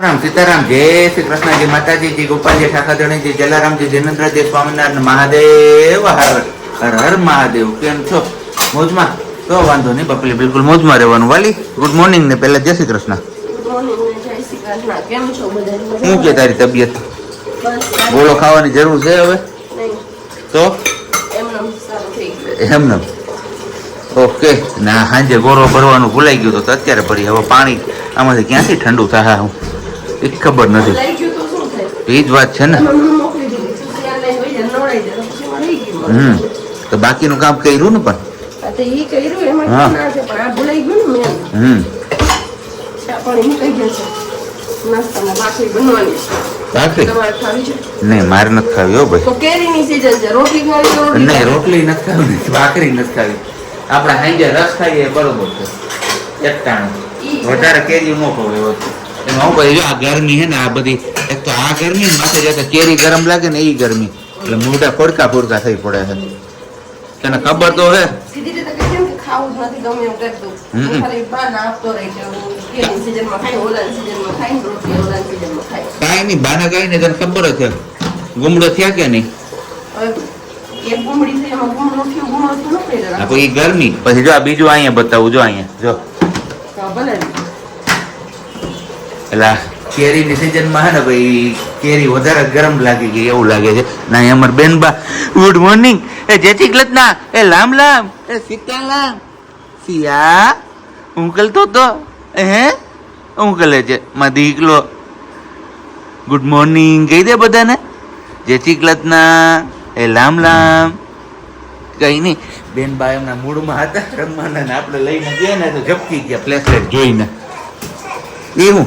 રામ સીતારામ જય શ્રી કૃષ્ણ જય માતાજી જય ગોપાલજી ઠાકરધણી જય જલારામજી જૈનેન્દ્રજી સ્વામિનારાયણ મહાદેવ હર હર હર મહાદેવ કેમ છો મોજમાં તો વાંધો નહીં બપલી બિલકુલ મોજમાં રહેવાનું વાલી ગુડ મોર્નિંગ ને પહેલા જય શ્રી કૃષ્ણ શું કે તારી તબિયત ગોળો ખાવાની જરૂર છે હવે તો એમને ઓકે ના સાંજે ગોળો ભરવાનું ભૂલાઈ ગયું તો અત્યારે ભરી હવે પાણી આમાંથી ક્યાંથી ઠંડુ થાય હું એ ખબર નથી એ જ વાત છે ને તો બાકીનું કામ કર્યું ને પણ નહીં મારે નથી ખાવી હો ભાઈ નહીં રોટલી નથી ખાવી ભાખરી નથી ખાવી આપણે સાંજે રસ ખાઈએ બરોબર છે એકટાણું વધારે કેરી ન ખવાય એમાં હું કહી આ ગરમી છે ને આ બધી એક તો આ ગરમી માથે જતા કેરી ગરમ લાગે ને એ ગરમી એટલે મોઢા ફોડકા ફોડકા થઈ પડે છે તને ખબર તો હે કાંઈ નહીં બાના કાંઈ નહીં તને ખબર જ છે ગુમડો થયા કે નહીં એ ગરમી પછી જો આ બીજું અહીંયા બતાવું જો અહીંયા જો એટલે કેરીની સિઝનમાં હે ને ભાઈ કેરી વધારે ગરમ લાગી ગઈ એવું લાગે છે ના અમાર બેનબા ગુડ મોર્નિંગ એ જેથી ગ્લતના એ લામ લામ એ સીતારામ સિયા ઉંકલ તો હે ઉંકલે છે માં દીકલો ગુડ મોર્નિંગ કહી દે બધાને જેથી ગ્લતના એ લામ લામ કઈ નહીં બેનબા એમના મૂડમાં હતા રમવાના ને આપણે લઈને ગયા ને તો ઝપકી ગયા પ્લેસલેટ જોઈને એવું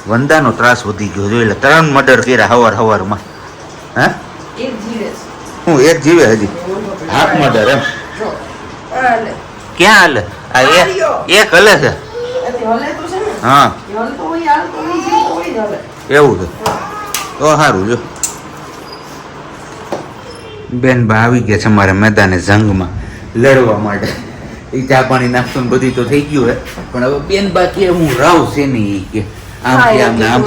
વંદાનો ત્રાસ વધી ગયો જોઈ લે 3 મર્ડર કર્યા હવારમાં હા હું એક જીવે હજી હાફ મર્ડર એમ ક્યાં હાલે આ એક હલે છે હા એવું છે તો સારું જો બેનબા આવી ગયા છે મારા મેદાને જંગમાં લડવા માટે એ ચા પાણી નાસ્તો બધી તો થઈ ગયું હે પણ હવે બેનબા કે હું રાવ છે નહીં કે આમ છે આમ આમ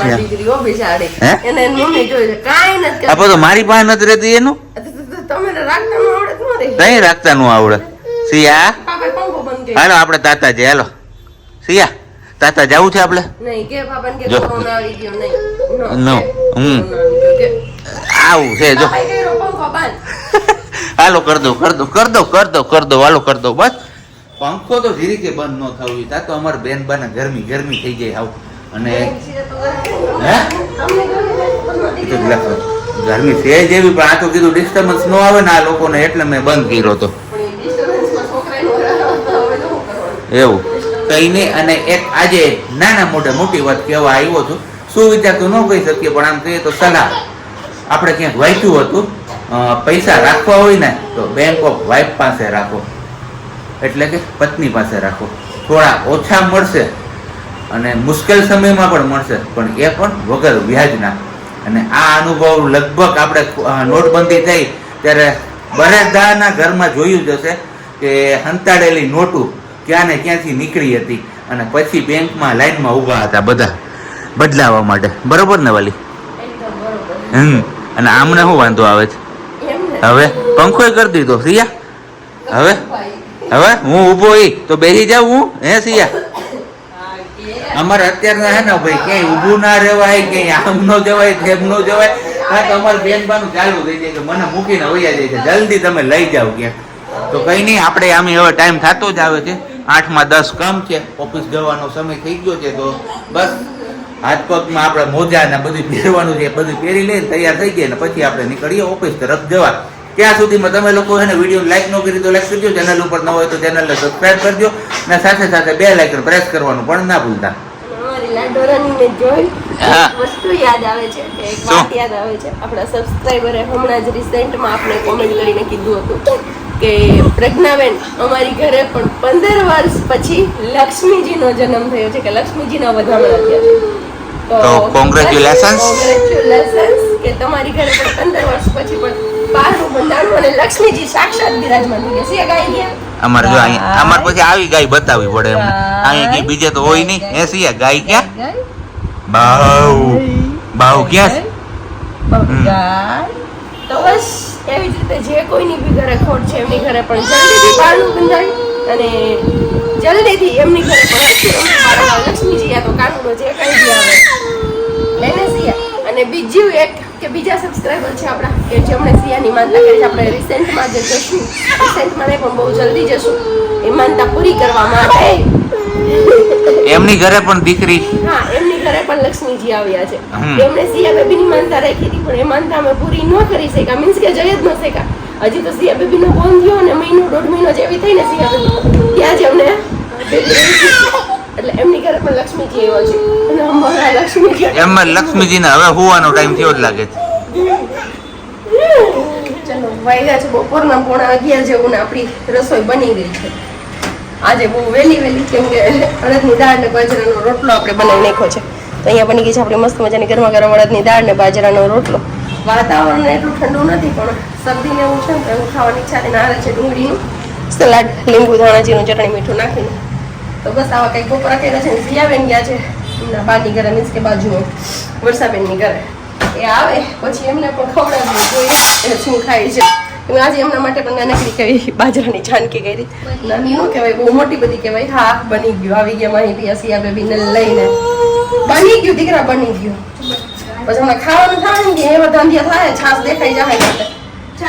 છે આપો તો મારી પાસે નથી રહેતી એનું કઈ રાખતા નું આવડે સિયા હાલો આપડે તાતા છે હાલો સિયા તાતા જવું છે આપડે આવું છે જો હાલો કર દો હાલો કર દો બસ પંખો તો ધીરે કે બંધ ન થવું તા તો અમારે બેન બાને ગરમી થઈ જાય આવું અને ગરમી છે જેવી પણ આ તો કીધું ડિસ્ટર્બન્સ ન આવે ને આ લોકોને એટલે મેં બંધ કર્યો હતો એવું કઈ નહીં અને એક આજે નાના મોટી વાત કહેવા આવ્યો છું શું વિચાર તો ન કહી શકીએ પણ આમ કહીએ તો સલાહ આપણે ક્યાંક વાંચ્યું હતું પૈસા રાખવા હોય ને તો બેંક ઓફ વાઇફ પાસે રાખો એટલે કે પત્ની પાસે રાખો થોડા ઓછા મળશે અને મુશ્કેલ સમયમાં પણ મળશે પણ એ પણ વગર વ્યાજના અને આ અનુભવ લગભગ આપણે નોટબંધી થઈ ત્યારે બરેદાના ઘરમાં જોયું જ હશે કે હંતાડેલી નોટું ક્યાં ને ક્યાંથી નીકળી હતી અને પછી બેંકમાં લાઈનમાં ઊભા હતા બધા બદલાવા માટે બરોબર ને વાલી અને આમને શું વાંધો આવે છે હવે પંખો કરી દીધો સિયા હવે હું ઊભો તો બેસી જાવ હું હે સિયા અમારે અત્યારના હે ને ભાઈ ક્યાંય ઊભું ના રહેવાય ક્યાંય આમ ન જવાય તેમ ન જવાય હા તો અમારે બેનબાનું ચાલુ થઈ જાય કે મને મૂકીને વયા જાય છે જલ્દી તમે લઈ જાઓ ક્યાં તો કઈ નહીં આપણે આમે હવે ટાઈમ થતો જ આવે છે 8 માં 10 કામ છે ઓફિસ જવાનો સમય થઈ ગયો છે તો બસ હાથ પગમાં આપણે મોજા ને બધું પહેરવાનું છે બધું પહેરી લઈને તૈયાર થઈ ગયા ને પછી આપણે નીકળીએ ઓફિસ તરફ જવા ત્યાં સુધીમાં તમે લોકો છે ને વિડીયો લાઈક ન કરી તો લાઈક કરજો ચેનલ ઉપર ન હોય તો ચેનલને સબસ્ક્રાઇબ કરજો અને સાથે સાથે બે લાઇકન પ્રેસ કરવાનું પણ ના ભૂલતા વસ્તુ યાદ આવે છે કે એક વાત યાદ આવે છે આપણા સબસ્ક્રાઇબરે હમણાં જ રિસેન્ટમાં આપણે કોમેન્ટ કરીને કીધું હતું કે પ્રજ્ઞાબેન અમારી ઘરે પણ 15 વર્ષ પછી લક્ષ્મીજીનો જન્મ થયો છે કે લક્ષ્મીજીના વધામણા થયા તો કોંગ્રેચ્યુલેશન્સ કે તમારી ઘરે પણ 15 વર્ષ પછી પણ પારનું બંધાણું અને લક્ષ્મીજી સાક્ષાત બિરાજમાન થઈ ગયા છે ગાઈ ગયા અમારે જો અહીંયા અમારે પછી આવી ગાય બતાવવી પડે એમ અહીંયા કઈ બીજે તો હોય નહીં એ સિયા ગાય ક્યાં બાવ ક્યાં તો બસ એવી જ રીતે જે કોઈની બી ઘરે ખોટ છે એમની ઘરે પણ જલ્દીથી બારણું બંધાય અને જલ્દીથી એમની ઘરે પણ લક્ષ્મીજી યા તો કાનુડો જે કઈ બી આવે એને સિયા અને બીજું એક કે બીજા સબસ્ક્રાઇબર છે આપણા કે જેમણે સિયાની માનતા કરી છે આપણે રિસેન્ટમાં જે જશું રિસેન્ટમાં નહીં પણ બહુ જલ્દી જશું એ માનતા પૂરી કરવા માટે એમની ઘરે પણ દીકરી હા એમની ઘરે પણ લક્ષ્મીજી આવ્યા છે એમણે સિયા બેબીની માનતા રાખી હતી પણ એ માનતા અમે પૂરી ન કરી શક્યા મીન્સ કે જઈ જ ન શક્યા હજી તો સિયા બેબીનો બોન થયો અને મહિનો 1.5 મહિનો જેવી થઈને સિયા બેબી ત્યાં જ અમને એટલે એમની ઘરે પણ લક્ષ્મીજી આવ્યો છે અને અમારા લક્ષ્મીજી એમાં લક્ષ્મીજીને હવે હોવાનો ટાઈમ થયો જ લાગે છે ચલો વાગ્યા છે બપોરના 11:30 જેવું ને આપણી રસોઈ બની ગઈ છે આજે બહુ વહેલી કેમ કે અડદની દાળ ને બાજરાનો રોટલો આપણે બનાવી નાખ્યો છે તો અહીંયા બની ગઈ છે આપણી મસ્ત મજાની ગરમા ગરમ અડદની દાળ ને બાજરાનો રોટલો વાતાવરણ એટલું ઠંડુ નથી પણ શરદી ને એવું છે ને તો એવું ખાવાની ઈચ્છા થઈને આવે છે ડુંગળીનું સલાડ લીંબુ ધાણાજીનું ચટણી મીઠું નાખીને તો બસ આવા કંઈક બપોરા કર્યા છે ને સિયાબેન ગયા છે એમના બાની ઘરે મીન્સ કે બાજુમાં વર્ષાબેનની ઘરે એ આવે પછી એમને પણ ખવડાવવું જોઈએ એ શું ખાય છે આજે એમના માટે પણ નાનકડી કહેવાય બાજરાની જાનકી કરી નાની નો કહેવાય બહુ મોટી બધી કહેવાય હા બની ગયું આવી ગયા માહિતી સિયા બેબીને લઈને બની ગયું દીકરા બની ગયું પછી હમણાં ખાવાનું થાય ને કે એવા ધાંધિયા થાય છાસ દેખાઈ જાય માટે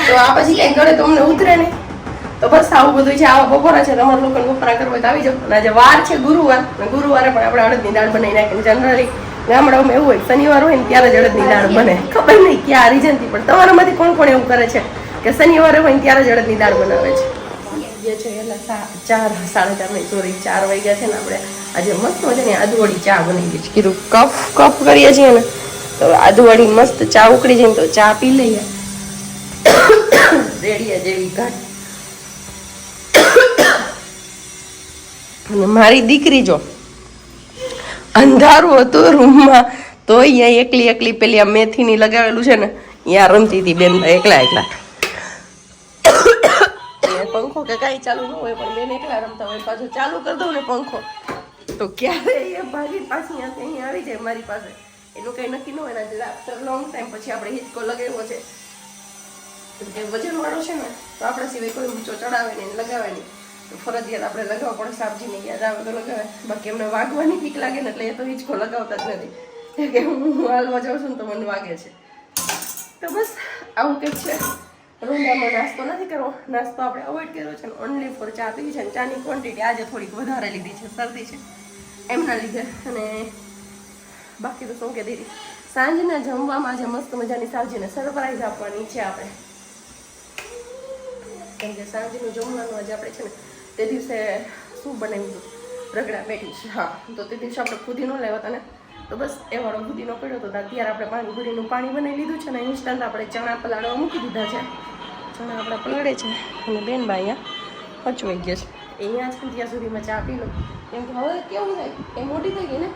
તો આ પછી કંઈક ગળે તો અમને ઉતરે નહીં તો બસ આવું બધું છે આવા બપોરા છે તમારા લોકોને બપોરા કરવા હોય તો આવી જાઓ અને આજે વાર છે ગુરુવારે પણ આપણે અડદની દાળ બનાવી નાખીને જનરલી ગામડાઓમાં એવું હોય શનિવાર હોય ને ત્યારે જ અડદની દાળ બને ખબર નહીં ક્યાં રીઝનથી પણ તમારામાંથી કોણ કોણ એવું કરે છે કે શનિવારે હોય ને ત્યારે જ અડદની દાળ બનાવે છે છે એટલે 4 સાડા 4 નહીં સોરી 4 વાગ્યા છે ને આપણે આજે મસ્ત મજાની આદુવાળી ચા બનાવી છે કીધું કપ કરીએ છીએ ને તો આદુવાળી મસ્ત ચા ઉકળી જાય ને તો ચા પી લઈએ રેડિયા જેવી ઘાટ મારી દીકરી જો અંધારું હતું રૂમમાં તો અહીંયા એકલી પેલી આ મેથીની લગાવેલું છે ને ત્યાં રમતી હતી બેન એકલા પંખો કે કાંઈ ચાલુ ન હોય પણ બેન એકલા રમતા હોય પાછું ચાલુ કરી દઉં ને પંખો તો ક્યારે એ ભાગી પાછી અહીંયા આવી જાય મારી પાસે એનું કંઈ નક્કી ન હોય ને આફ્ટર લોંગ ટાઈમ પછી આપણે હિંચકો લગાવ્યો છે વજનવાળો છે ને તો આપણા સિવાય કોઈ ઊંચો ચડાવે નહીં લગાવે નહીં તો ફરજિયાત આપણે લગાવવા પડે સાબજીને યાદ આવે તો લગાવે બાકી એમને વાગવાની બીક લાગે ને એટલે એ તો હિંચકો લગાવતા જ નથી કે હું હાલવા જાઉં છું ને તો મને વાગે છે તો બસ આવું કંઈક છે રૂંડામાં નાસ્તો નથી કરવો નાસ્તો આપણે અવોઇડ કર્યો છે ઓનલી ફોર ચા પીવી છે અને ચાની ક્વોન્ટિટી આજે થોડીક વધારે લીધી છે શરદી છે એમના લીધે અને બાકી તો શું કે દીદી સાંજના જમવામાં આજે મસ્ત મજાની સાવજીને સરપ્રાઈઝ આપવાની છે આપણે કેમ કે સાંજનું જમવાનું આજે આપણે છે ને તે દિવસે શું બનાવ્યું રગડા પેટીસ હા તો તે દિવસે આપણે ફુદીનો લાવ્યા હતા ને તો બસ એ વાળો ફુદીનો પડ્યો હતો અત્યારે આપણે પાણીપુરીનું પાણી બનાવી લીધું છે ને ઇન્સ્ટન્ટ આપણે ચણા પલાળવા મૂકી દીધા છે ચણા આપણે પલાળે છે અને બેનબા અહીંયા પચવાઈ ગયા છે અહીંયા જ ત્યાં સુધીમાં ચા પી લો કેમ કે હવે કેવું થાય એ મોટી થઈ ગઈ ને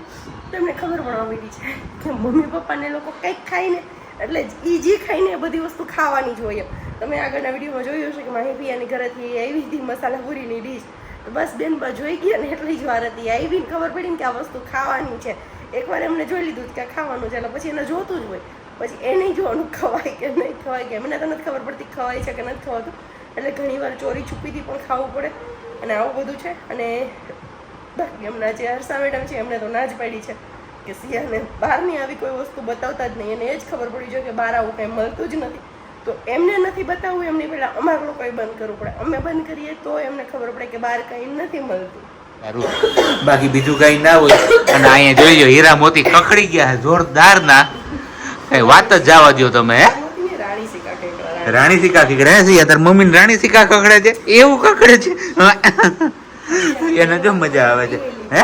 તો એમને ખબર પડવા માંડી છે કે મમ્મી પપ્પાને લોકો કંઈક ખાઈને એટલે એ જે ખાઈને એ બધી વસ્તુ ખાવાની જ હોય તમે આગળના વિડીયોમાં જોયું હશે કે માહી પિયાની ઘરેથી આવી હતી મસાલા પૂરીની ડીશ તો બસ બેનબા જોઈ ગયા ને એટલી જ વાર હતી આવીને ખબર પડી ને કે આ વસ્તુ ખાવાની છે એકવાર એમને જોઈ લીધું કે ખાવાનું છે એટલે પછી એને જોતું જ હોય પછી એ નહીં જોવાનું ખવાય કે નહીં ખવાય કે એમને તો નથી ખબર પડતી ખવાય છે કે નથી ખવાતું એટલે ઘણીવાર ચોરી છુપીથી પણ ખાવું પડે અને આવું બધું છે અને બાકી એમના જે હર્ષા મેડમ છે એમને તો ના જ પાડી છે કે સિયાને બહારની આવી કોઈ વસ્તુ બતાવતા જ નહીં એને એ જ ખબર પડી જોઈએ કે બહાર આવું કંઈ મળતું જ નથી તો એમને નથી બતાવવું એમની પહેલાં અમારા લોકોએ બંધ કરવું પડે અમે બંધ કરીએ તો એમને ખબર પડે કે બહાર કંઈ નથી મળતું બાકી બીજું કઈ ના હોય અને અહીંયા જોઈજો હીરા મોતી કકડી ગયા જોરદાર ના કઈ વાત જ જવા દો તમે રાણી સિક્કા કકડે છે તાર મમ્મી ને રાણી સિક્કા કકડે છે એવું કકડે છે એને જો મજા આવે છે હે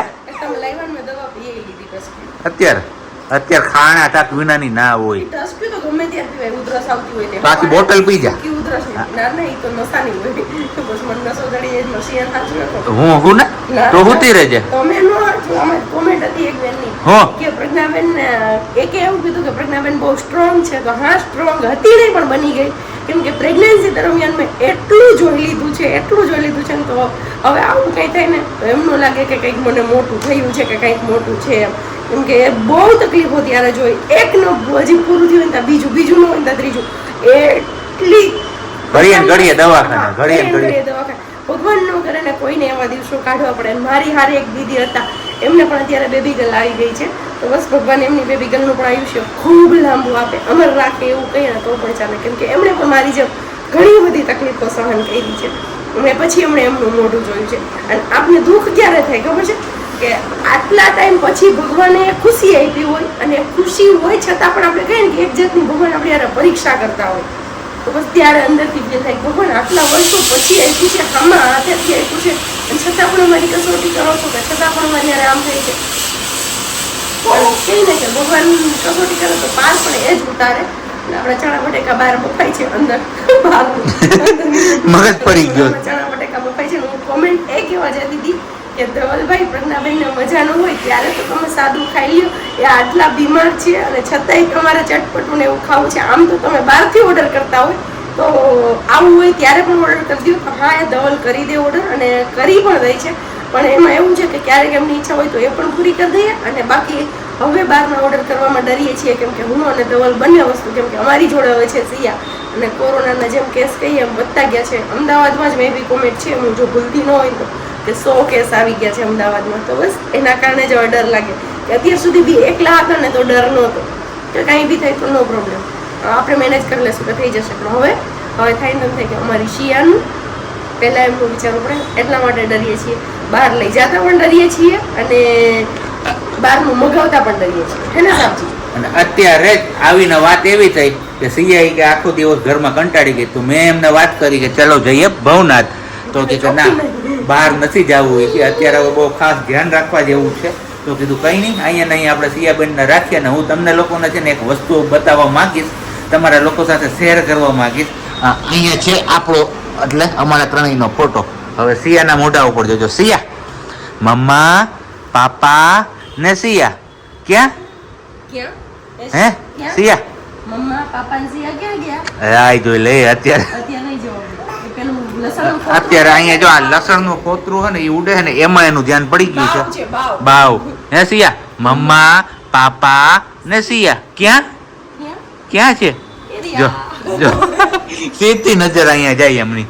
અત્યારે અત્યારે ખાણા તાક વિનાની ના હોય. ઉધરસ પીતો ગમે ત્યાં પીવાય, ઉધરસ આવતી હોય તો આખી બોટલ પી જા. કે ઉધરસ ના ના ઈ તો નસાની હોય. તો બસ મને નસો દડી એ નસિયા થાતું નતો. હું ને તો હુતી રહેજે. તમે નો હાચું, આમાં કોમેન્ટ હતી એક બેનની કે પ્રજ્ઞાબેન એકે એવું કીધું કે પ્રજ્ઞાબેન બહુ સ્ટ્રોંગ છે. તો હા સ્ટ્રોંગ હતી નહીં પણ બની ગઈ, કેમ કે પ્રેગ્નન્સી દરમિયાન મેં એટલું જોઈ લીધું છે ને. તો હવે આવું કંઈ થાય ને તો એમનું લાગે કે કંઈક મને મોટું થયું છે કે કંઈક મોટું છે એમ. કેમ કે બહુ તકલીફો ત્યારે જોઈ, એક નો હજી પૂરું થયું ને ત્યાં બીજું ન હોય ત્યાં ત્રીજું, એટલી ઘડીએ દવાખાના. ભગવાન નો કરે ને કોઈને એવા દિવસો કાઢવા પડે. મારી હારે એક દીદી હતા, એમને પણ અત્યારે બેબી ગર્લ આવી ગઈ છે. તો બસ ભગવાન એમની બેબી ગર્લનું પણ આયુષ્ય ખૂબ લાંબુ આપે, અમર રાખે એવું કહીએ ને તો પણ ચાલે. કેમ કે એમણે પણ મારી જેમ ઘણી બધી તકલીફો સહન કરી છે, અને પછી એમણે એમનું મોઢું જોયું છે. અને આપને દુઃખ ક્યારે થાય ખબર છે કે આટલા ટાઈમ પછી ભગવાને ખુશી આપી હોય, અને ખુશી હોય છતાં પણ આપણે કહીએ ને કે એક જાતની ભગવાન આપણી યાર પરીક્ષા કરતા હોય. તો બસ ત્યારે અંદરથી ફીલ થાય ભગવાન આટલા વર્ષો પછી આપ્યું છે, આમાં હાથેથી આપ્યું છે, અને છતાં પણ અમારી કસોટી કરો છો, કે છતાં પણ અમારે યારે આમ થાય છે. પણ કહીએ ને કે ભગવાન કસોટી કરે તો પાર પણ એ જ ઉતારે. આપડા ચણા બટેકા બહાર બફાય છે, અંદર મગજ પડી ગયો. ચણા બટેકા બફાય છે. હું કોમેન્ટ એ કહેવા જતી હતી કે ધવલભાઈ પ્રજ્ઞાબેનને મજા ન હોય ત્યારે તો તમે સાદું ખાઈ લ્યો, એ આટલા બીમાર છે અને છતાંય તમારે ચટપટું ને એવું ખાવું છે. આમ તો તમે બહારથી ઓર્ડર કરતા હોય તો આવું હોય ત્યારે પણ ઓર્ડર કરી દો. હા, એ ધવલ કરી દે ઓર્ડર, અને કરી પણ દે છે. પણ એમાં એવું છે કે ક્યારેક એમની ઈચ્છા હોય તો એ પણ પૂરી કરી દઈએ, અને બાકી હવે બહારના ઓર્ડર કરવામાં ડરીએ છીએ. કેમ કે હું અને ધવલ બંને વસ્તુ, કેમ કે અમારી જોડે હવે છે સિયા, અને કોરોનાના જેમ કેસ કહીએ એમ વધતા ગયા છે. અમદાવાદમાં જ મેં એવી કોમેન્ટ છે, હું જો ભૂલતી ન હોય તો, કે 100 કેસ આવી ગયા છે અમદાવાદમાં. તો બસ એના કારણે જ ડર લાગે કે અત્યાર સુધી બી એકલા હતા ને તો ડર નહોતો કે કાંઈ બી થાય તો નો પ્રોબ્લેમ, આપણે મેનેજ કરી લેશું કે થઈ જશે. પણ હવે થાય ને થાય કે અમારી શિયાનું પહેલાં એમનું વિચારવું પડે, એટલા માટે ડરીએ છીએ. બહાર લઈ જતા પણ ડરીએ છીએ, અને બહારનું મગાવતા પણ ડરીએ છીએ, હે ને સાબજી? અને અત્યારે જ આવીને વાત એવી થઈ કે સિયા કે આખો દિવસ ઘરમાં કંટાળી ગઈ. તો મેં એમને વાત કરી કે ચલો જઈએ ભવનાથ. તો કે ના, બહાર નથી જવું, કે અત્યારે હવે બહુ ખાસ ધ્યાન રાખવા જેવું છે. તો કીધું કંઈ નહીં, અહીંયા નહીં આપણે સિયાબેનને રાખીએ ને હું તમને લોકોને છે ને એક વસ્તુ બતાવવા માંગીશ, તમારા લોકો સાથે શેર કરવા માંગીશ. અહીંયા છે આપણો, એટલે અમારા ત્રણેયનો ફોટો. હવે સિયાના મોઢા ઉપર જોજો. સિયા, મમ્મા, પાપા ને સિયા ક્યાં? હે સિયા? મમ્મા પાપા ને સિયા ક્યાં ગયા? આ જોઈ લે અત્યારે અહીંયા જો આ લસણ નું કોતરું છે ને એ ઉડે છે ને એમાં એનું ધ્યાન પડી ગયું છે. બાવ હે સિયા? મમ્મા, પાપા ને સિયા ક્યાં છે? જો જો સીધી નજર અહીંયા જાય એમની.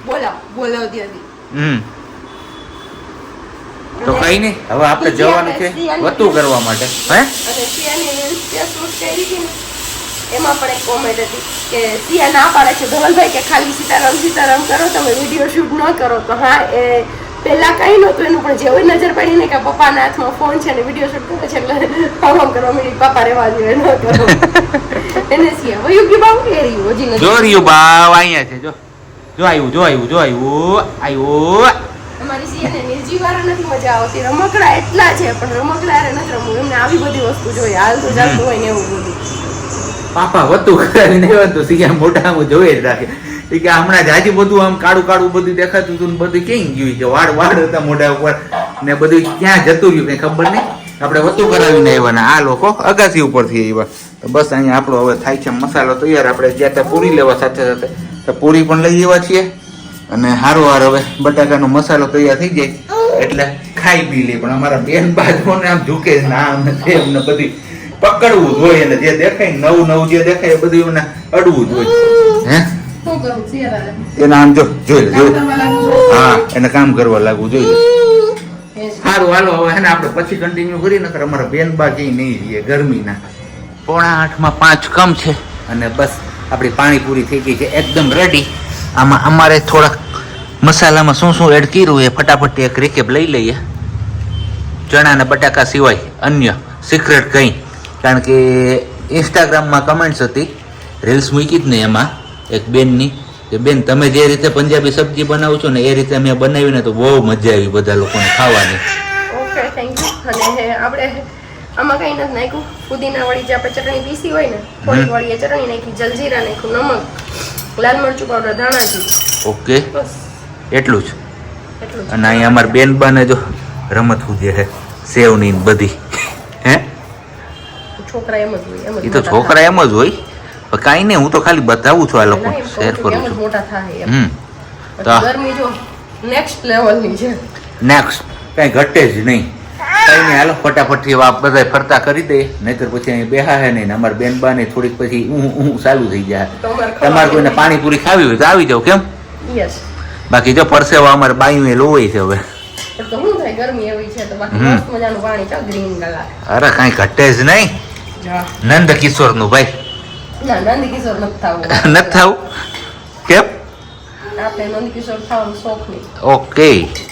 તો કઈ નહીં, હવે આપણે જવાનું છે વતું કરવા માટે. એમાં પણ એક કોમેન્ટ હતી કે સિયા ના પાડે છે ધવલભાઈ કે ખાલી સીતારામ કરો, તમે વિડીયો શૂટ ન કરો. તો હા, એ પહેલા કઈ નહોતું એનું, પણ જેવી નજર પડી ને કે પપ્પાના હાથમાં ફોન છે ને વિડીયો શૂટ કરે છે એટલે આમ કરવા મળી, પપ્પા રેવા જોઈએ ન કરો. એને સિયા વયું કે બાવ એ રહ્યું હજી જો રહ્યું બાવ અહીંયા છે. જો આવ્યું. અમારી સિયાને નિર્જીવાળા નથી મજા આવતી, રમકડા એટલા છે પણ રમકડા યારે નથી રમવું, એમને આવી બધી વસ્તુ જોઈએ, હાલતું ચાલતું હોય ને એવું બધું. પાપા વતું કરાવીને આવ્યા તો સિયા મોઢા આમ જોઈ જ રાખે. કે હમણાં જ હજી બધું આમ કાળું બધું દેખાતું હતું, બધું ક્યાં ગયું છે, વાળ હતા મોઢા ઉપર ને બધું ક્યાં જતું રહ્યું કઈ ખબર નહીં. આપણે વતું કરાવીને આવ્યા ને આ લોકો અગાસી ઉપરથી આવ્યા. તો બસ અહીંયા આપણો હવે થાય છે મસાલો તૈયાર. આપણે જ્યાં ત્યાં પૂરી લેવા સાથે તો પૂરી પણ લઈ આવ્યા છીએ, અને હારો હવે બટાકાનો મસાલો તૈયાર થઈ જાય એટલે ખાઈ પી લે. પણ અમારા બેન બાજુને આમ ઝૂકે ના અમને બધી પકડવું જોઈએ, ને જે દેખાય નવું જે દેખાય એ બધું એમને અડવું જોઈએ. હે એને આમ જોઈ હા, એને કામ કરવા લાગવું જોઈએ. સારું હાલો હવે હે ને આપણે પછી કન્ટિન્યુ કરીએ, નકર અમારા બેન બા કઈ નહીં રહીએ ગરમીના. 7:45 5 કમ છે, અને બસ આપણી પાણીપુરી થઈ ગઈ છે એકદમ રેડી. આમાં અમારે થોડાક મસાલામાં શું એડ કર્યું એ ફટાફટ એક રેકેપ લઈ લઈએ. ચણા અને બટાકા સિવાય અન્ય સિક્રેટ કંઈ, કારણ કે ઇન્સ્ટાગ્રામમાં કમેન્ટ્સ હતી, રીલ્સ મૂકી જ ને એમાં એક બેનની કે બેન તમે જે રીતે પંજાબી સબ્જી બનાવો છો ને એ રીતે મેં બનાવીને તો બહુ મજા આવી બધા લોકોને ખાવાની. Okay, thank you. અને આપણે આમાં કઈ નથી નાખ્યું. પુદીના વાળી જે આપણે ચટણી પીસી હોય ને થોડીક વાળી એ ચટણી નાખી, જલજીરા નાખ્યું, નમક, લાલ મરચું પાવડર, ધાણાજી, ઓકે, બસ એટલું જ. એટલું જ. અને અહીંયા અમારા બેન બાને જો રમત કૂદે છે સેવની ને બધી. હે છોકરા એમ જ હોય, એમ જ એ તો મોટા છોકરા એમ જ હોય, પણ કાંઈ નહીં, હું તો ખાલી બતાવું છું આ થાય. લોકો ના, એમ કહું શેર છું કે કરું એમ જ છું. મોટા થાય એમ. તો ગરમી જો નેક્સ્ટ લેવલની છે. નેક્સ્ટ કાંઈ ઘટે જ નહીં. કંઈ નહીં, હાલો ફટાફટથી આ બધા ફરતા કરી દે, નહીતર પછી અહીં બેહા હે નહીં ને અમારા બેન બાને થોડીક પછી ઊં ચાલુ થઈ જાય. તો અમારે તમારે કોઈને પાણીપુરી ખાવી હોય તો આવી જાવ, કેમ? યસ. બાકી જો પરસેવા અમારે બાયું લોવાય છે હવે. પણ તો શું થાય, ગરમી એવી છે તો બાકી હમ. મસ્ત મજાનું પાણી છે, ગ્રીન કલર. અરે કાંઈ ઘટે જ નહીં. જા. નંદ કિશોરનું ભાઈ ના, નંદકિશોર નથી થવું. નથી થવું કેમ? આપણે નંદકિશોર થવાનો શોખ નહીં. ઓકે,